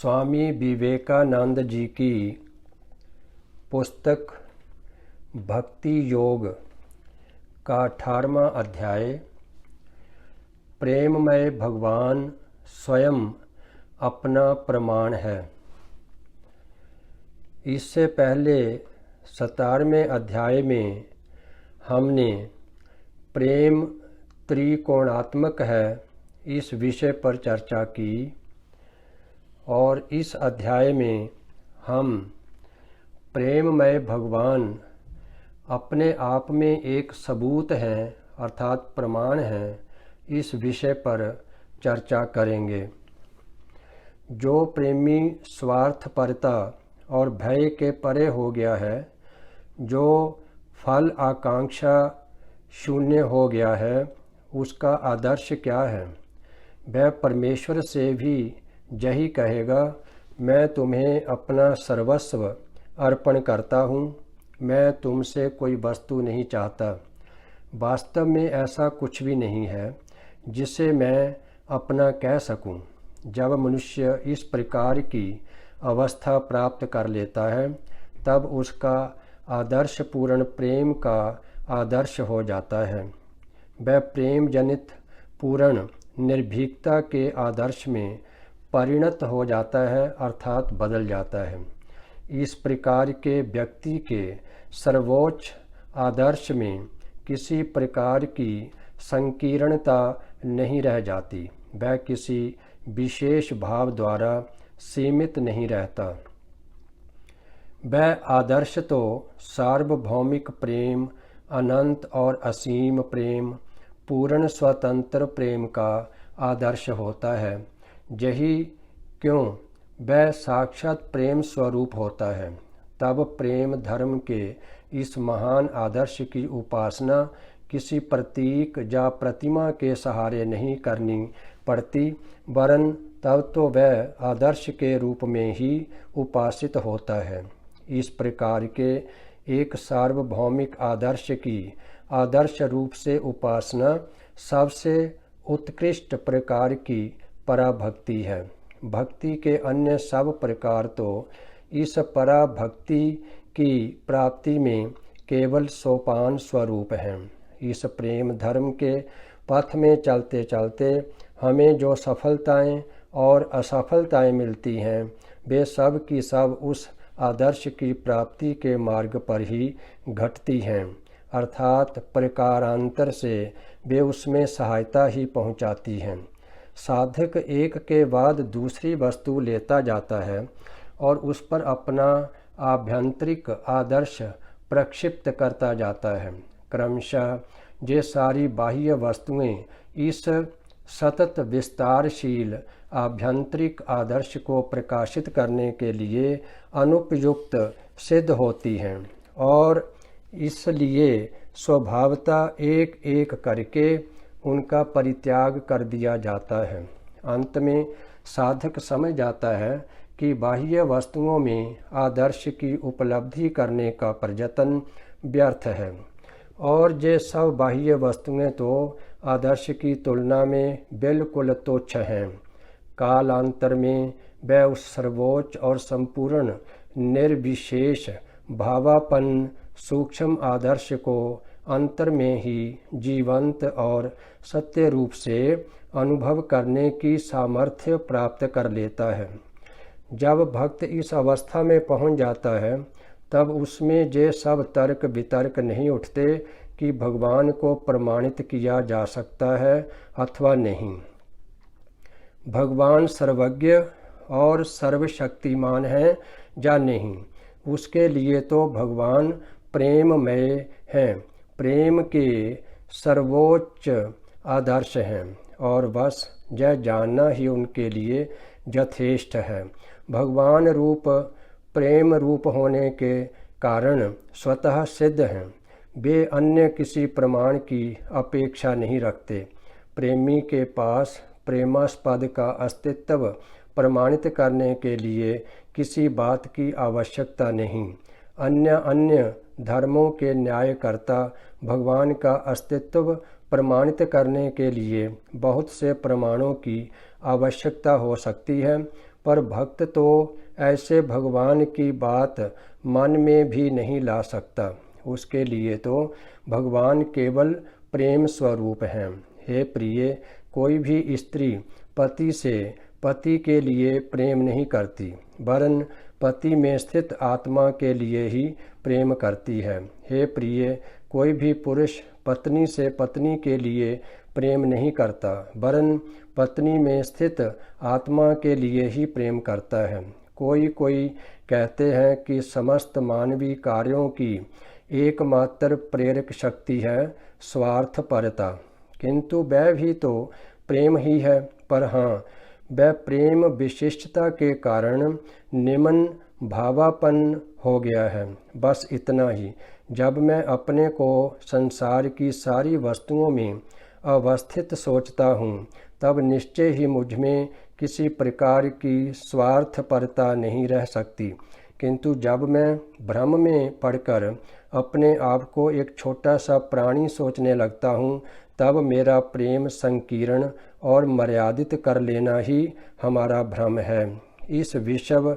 स्वामी विवेकानंद जी की पुस्तक भक्ति योग का 18वां अध्याय प्रेममय भगवान स्वयं अपना प्रमाण है। इससे पहले 17वें अध्याय में हमने प्रेम त्रिकोणात्मक है इस विषय पर चर्चा की और इस अध्याय में हम प्रेममय भगवान अपने आप में एक सबूत हैं अर्थात प्रमाण हैं, इस विषय पर चर्चा करेंगे। जो प्रेमी स्वार्थपरता और भय के परे हो गया है, जो फल आकांक्षा शून्य हो गया है, उसका आदर्श क्या है? वह परमेश्वर से भी यही कहेगा, मैं तुम्हें अपना सर्वस्व अर्पण करता हूँ, मैं तुमसे कोई वस्तु नहीं चाहता। वास्तव में ऐसा कुछ भी नहीं है जिसे मैं अपना कह सकूं। जब मनुष्य इस प्रकार की अवस्था प्राप्त कर लेता है, तब उसका आदर्श पूर्ण प्रेम का आदर्श हो जाता है। वह प्रेम जनित पूर्ण निर्भीकता के आदर्श में परिणत हो जाता है अर्थात बदल जाता है। इस प्रकार के व्यक्ति के सर्वोच्च आदर्श में किसी प्रकार की संकीर्णता नहीं रह जाती। वह किसी विशेष भाव द्वारा सीमित नहीं रहता। वह आदर्श तो सार्वभौमिक प्रेम, अनंत और असीम प्रेम, पूर्ण स्वतंत्र प्रेम का आदर्श होता है। यही क्यों वह साक्षात प्रेम स्वरूप होता है। तब प्रेम धर्म के इस महान आदर्श की उपासना किसी प्रतीक या प्रतिमा के सहारे नहीं करनी पड़ती, वरन तब तो वह आदर्श के रूप में ही उपासित होता है। इस प्रकार के एक सार्वभौमिक आदर्श की आदर्श रूप से उपासना सबसे उत्कृष्ट प्रकार की पराभक्ति है। भक्ति के अन्य सब प्रकार तो इस पराभक्ति की प्राप्ति में केवल सोपान स्वरूप हैं। इस प्रेम धर्म के पथ में चलते चलते हमें जो सफलताएं और असफलताएं मिलती हैं, वे सब की सब उस आदर्श की प्राप्ति के मार्ग पर ही घटती हैं, अर्थात प्रकारांतर से वे उसमें सहायता ही पहुंचाती हैं। साधक एक के बाद दूसरी वस्तु लेता जाता है और उस पर अपना आभ्यंतरिक आदर्श प्रक्षिप्त करता जाता है। क्रमशः ये सारी बाह्य वस्तुएं इस सतत विस्तारशील आभ्यंतरिक आदर्श को प्रकाशित करने के लिए अनुपयुक्त सिद्ध होती हैं और इसलिए स्वभावतः एक एक करके उनका परित्याग कर दिया जाता है। अंत में साधक समझ जाता है कि बाह्य वस्तुओं में आदर्श की उपलब्धि करने का प्रयत्न व्यर्थ है और ये सब बाह्य वस्तुएं तो आदर्श की तुलना में बिल्कुल तुच्छ हैं। कालांतर में वह उस सर्वोच्च और संपूर्ण निर्विशेष भावापन्न सूक्ष्म आदर्श को अंतर में ही जीवंत और सत्य रूप से अनुभव करने की सामर्थ्य प्राप्त कर लेता है। जब भक्त इस अवस्था में पहुंच जाता है, तब उसमें ये सब तर्क वितर्क नहीं उठते कि भगवान को प्रमाणित किया जा सकता है अथवा नहीं। भगवान सर्वज्ञ और सर्वशक्तिमान है या नहीं, उसके लिए तो भगवान प्रेममय हैं, प्रेम के सर्वोच्च आदर्श हैं और बस यह जानना ही उनके लिए यथेष्ट है। भगवान रूप प्रेम रूप होने के कारण स्वतः सिद्ध हैं। वे अन्य किसी प्रमाण की अपेक्षा नहीं रखते। प्रेमी के पास प्रेमास्पद का अस्तित्व प्रमाणित करने के लिए किसी बात की आवश्यकता नहीं। अन्य धर्मों के न्यायकर्ता भगवान का अस्तित्व प्रमाणित करने के लिए बहुत से प्रमाणों की आवश्यकता हो सकती है, पर भक्त तो ऐसे भगवान की बात मन में भी नहीं ला सकता। उसके लिए तो भगवान केवल प्रेम स्वरूप हैं। हे प्रिय, कोई भी स्त्री पति से पति के लिए प्रेम नहीं करती, वरन पति में स्थित आत्मा के लिए ही प्रेम करती है। हे प्रिय, कोई भी पुरुष पत्नी से पत्नी के लिए प्रेम नहीं करता, वरन पत्नी में स्थित आत्मा के लिए ही प्रेम करता है। कोई कोई कहते हैं कि समस्त मानवीय कार्यों की एकमात्र प्रेरक शक्ति है स्वार्थपरता, किंतु वह भी तो प्रेम ही है। पर हाँ, वह प्रेम विशिष्टता के कारण निम्न भावापन्न हो गया है। बस इतना ही। जब मैं अपने को संसार की सारी वस्तुओं में अवस्थित सोचता हूँ, तब निश्चय ही मुझमें किसी प्रकार की स्वार्थपरता नहीं रह सकती। किंतु जब मैं भ्रम में पड़कर अपने आप को एक छोटा सा प्राणी सोचने लगता हूँ, तब मेरा प्रेम संकीर्ण और मर्यादित कर लेना ही हमारा भ्रम है। इस विश्व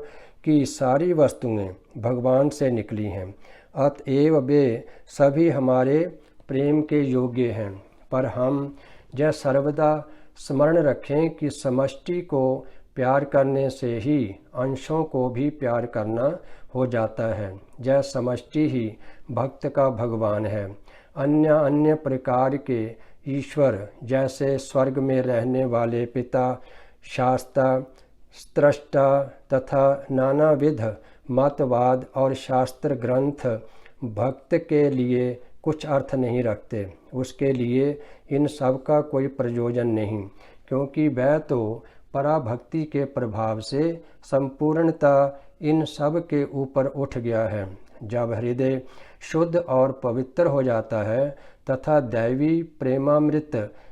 की सारी वस्तुएं भगवान से निकली हैं, अतएव वे सभी हमारे प्रेम के योग्य हैं। पर हम यह सर्वदा स्मरण रखें कि समष्टि को प्यार करने से ही अंशों को भी प्यार करना हो जाता है। यह समष्टि ही भक्त का भगवान है। अन्य अन्य प्रकार के ईश्वर, जैसे स्वर्ग में रहने वाले पिता, शास्ता, स्रष्टा तथा नानाविध मतवाद और शास्त्र ग्रंथ भक्त के लिए कुछ अर्थ नहीं रखते। उसके लिए इन सब का कोई प्रयोजन नहीं, क्योंकि वह तो पराभक्ति के प्रभाव से संपूर्णता इन सब के ऊपर उठ गया है। जब हृदय शुद्ध और पवित्र हो जाता है तथा दैवी प्रेमामृत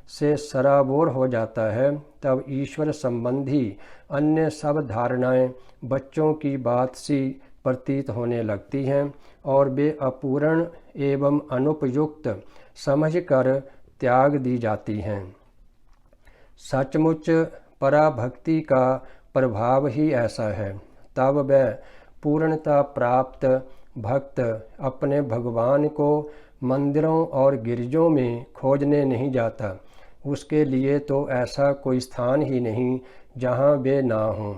से सराबोर हो जाता है, तब ईश्वर संबंधी अन्य सब धारणाएं बच्चों की बात सी प्रतीत होने लगती हैं और वे अपूर्ण एवं अनुपयुक्त समझकर त्याग दी जाती हैं। सचमुच पराभक्ति का प्रभाव ही ऐसा है। तब वह पूर्णता प्राप्त भक्त अपने भगवान को मंदिरों और गिरजों में खोजने नहीं जाता। उसके लिए तो ऐसा कोई स्थान ही नहीं जहाँ वे ना हों।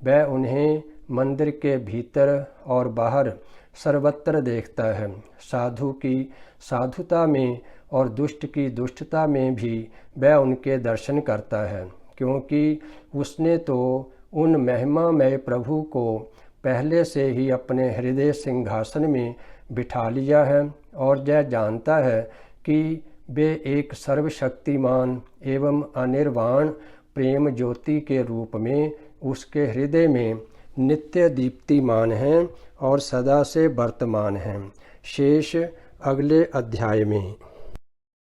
वह उन्हें मंदिर के भीतर और बाहर सर्वत्र देखता है। साधु की साधुता में और दुष्ट की दुष्टता में भी वह उनके दर्शन करता है, क्योंकि उसने तो उन महिमामय प्रभु को पहले से ही अपने हृदय सिंहासन में बिठा लिया है और यह जानता है कि वे एक सर्वशक्तिमान एवं अनिर्वाण प्रेम ज्योति के रूप में उसके हृदय में नित्य दीप्तिमान हैं और सदा से वर्तमान हैं। शेष अगले अध्याय में।